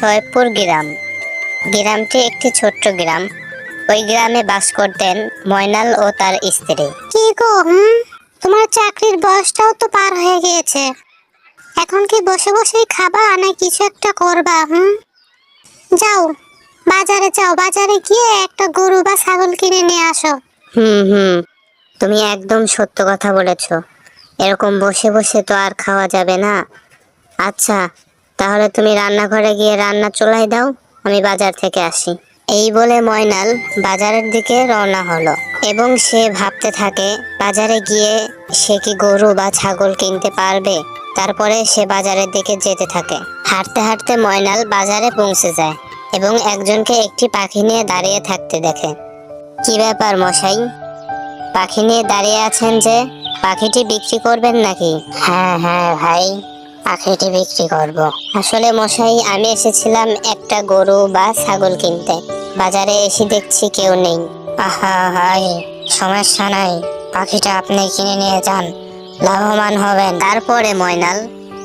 সৈয়দপুর গ্রাম। গ্রামটি একটি ছোট্ট গ্রাম। ওই গ্রামে বাস করতেন ময়নাল ও তার স্ত্রী। কি গো, তোমার চাকরির বয়সটাও তো পার হয়ে গিয়েছে, এখন কি বসে বসেই খাবা না কিছু একটা করবা? যাও, বাজারে যাও, বাজারে গিয়ে একটা গরু বা ছাগল কিনে নিয়ে আসো। তুমি একদম সত্য কথা বলেছো। এরকম বসে বসে তো আর খাওয়া যাবে না। আচ্ছা, তাহলে তুমি রান্নাঘরে গিয়ে রান্না চুলায় দাও, আমি বাজার থেকে আসি। এই বলে ময়নাল বাজারের দিকে রওনা হলো এবং সে ভাবতে থাকে বাজারে গিয়ে সে কি গরু বা ছাগল কিনতে পারবে। তারপরে সে বাজারের দিকে যেতে থাকে। হাঁটতে হাঁটতে ময়নাল বাজারে পৌঁছে যায় এবং একজনকে একটি পাখি নিয়ে দাঁড়িয়ে থাকতে দেখে। কি ব্যাপার মশাই, পাখি নিয়ে দাঁড়িয়ে আছেন যে? পাখিটি বিক্রি করবেন নাকি? হ্যাঁ হ্যাঁ ভাই, পাখিটি বিক্রি করব। আসলে মশাই, আমি এসেছিলাম একটা গরু বা ছাগল কিনতে। বাজারে এসে দেখছি কেউ নেই। আহা ভাই, সমস্যা নাই, পাখিটা আপনি কিনে নিয়ে যান, লাভবান হবেন। তারপরে ময়নাল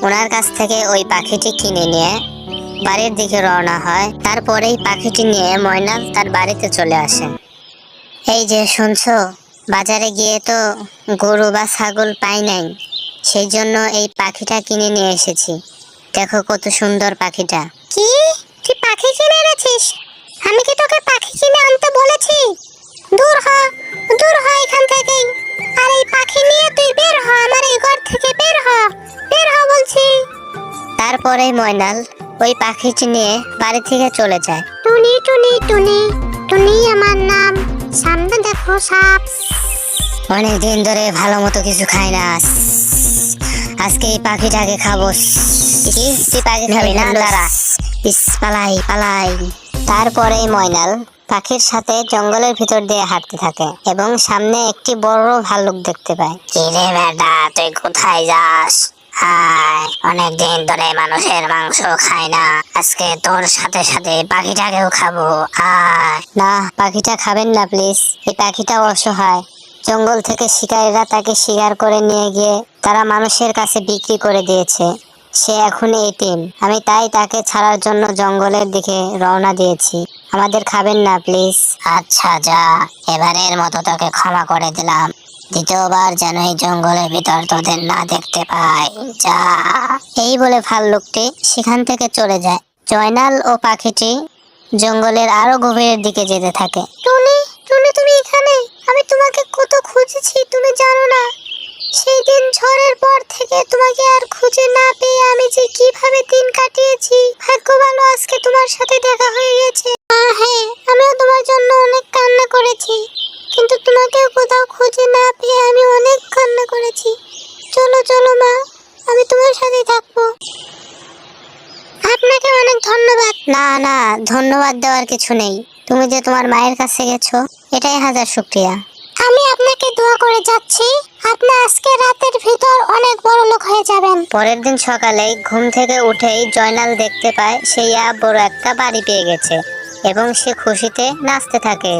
ওনার কাছ থেকে ওই পাখিটি কিনে নিয়ে বাড়ির দিকে রওনা হয়। তারপরেই পাখিটি নিয়ে ময়নাল তার বাড়িতে চলে আসে। এই যে শুনছো, বাজারে গিয়ে তো গরু বা ছাগল পাই নাই, সেই জন্য এই পাখিটা কিনে নিয়ে এসেছি। দেখো কত সুন্দর পাখিটা। কি, তুই পাখি কিনে এনেছিস? আমি কি তোকে পাখি কিনে আনতে বলেছি? দূর হ, দূর হ এখান থেকে। আর এই পাখি নিয়ে তুই বের হ, আমার এই ঘর থেকে বের হ, বের হ বলছি। তারপরে ময়নাল ওই পাখিটি নিয়ে বাড়ি থেকে চলে যায়। টুনি টুনি টুনি টুনি আমার নাম, সামনে দেখো সাপ। অনেকদিন ধরে ভালো মতো কিছু খাই না, আজকে এই পাখিটাকে খাবো। তুই পাখি খাবি না? দাঁড়া, পালাই পালাই। তারপরে ময়নাল পাখির সাথে জঙ্গলের ভিতর দিয়ে হাঁটতে থাকে এবং সামনে একটি বড় ভাল্লুক দেখতে পায়। কি রে বেটা, তুই কোথায় যাস? অনেকদিন ধরে মানুষের মাংস খাই না, আজকে তোর সাথে সাথে পাখিটাকেও খাবো। না, পাখিটা খাবেন না প্লিজ, এই পাখিটা অসহায়। জঙ্গল থেকে শিকারীরা তাকে শিকার করে নিয়ে গিয়ে তারা মানুষের কাছে বিক্রি করে দিয়েছে। সে এখন এতিম, আমি তাই তাকে ছাড়ার জন্য জঙ্গলের দিকে রওনা দিয়েছি। আমাদের খাবেন না প্লিজ। আচ্ছা যা, এবারের মতো তোকে ক্ষমা করে দিলাম, দ্বিতীয়বার যেন এই জঙ্গলের ভিতর তোদের না দেখতে পাই, যা। এই বলে ভাল্লুকটি সেখান থেকে চলে যায়। জয়নাল ও পাখিটি জঙ্গলের আরো গভীরের দিকে যেতে থাকে। টুনি টুনি, তুমি এখানে? আমি তোমাকে কত খুঁজেছি তুমি জানো না। সেই দিন ঝড়ের পর থেকে তোমাকে আর খুঁজে না পেয়ে আমি যে কিভাবে দিন কাটিয়েছি। ভাগ্য ভালো আজকে তোমার সাথে দেখা হয়ে গেছে। হ্যাঁ, আমিও তোমার জন্য অনেক কান্না করেছি, কিন্তু তোমাকে কোথাও খুঁজে না পেয়ে আমি অনেক কান্না করেছি। চলো চলো মা, আমি তোমার সাথে থাকবো। আপনাকে অনেক ধন্যবাদ। না না, ধন্যবাদ দেওয়ার কিছু নেই, তুমি যে তোমার মায়ের কাছে গেছো এটাই হাজার শুকরিয়া। আমি আপনাকে দোয়া করে যাচ্ছি, আপনি আজকে রাতের ভিতর অনেক বড় লোক হয়ে যাবেন। পরের দিন সকালে ঘুম থেকে উঠেই জয়নাল দেখতে পায় সে বড় একটা বাড়ি পেয়ে গেছে এবং সে খুশিতে নাচতে থাকে।